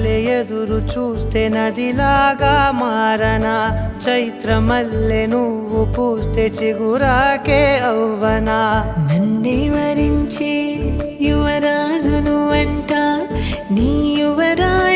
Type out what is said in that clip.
వలె ఎదురు చూస్తే నదిలాగా మారనా, చైత్రమల్లె నువ్వు పూస్తే చిగురాకే అవ్వనా. నన్నే వరించే యువరాజును అంట నీ యువరాజు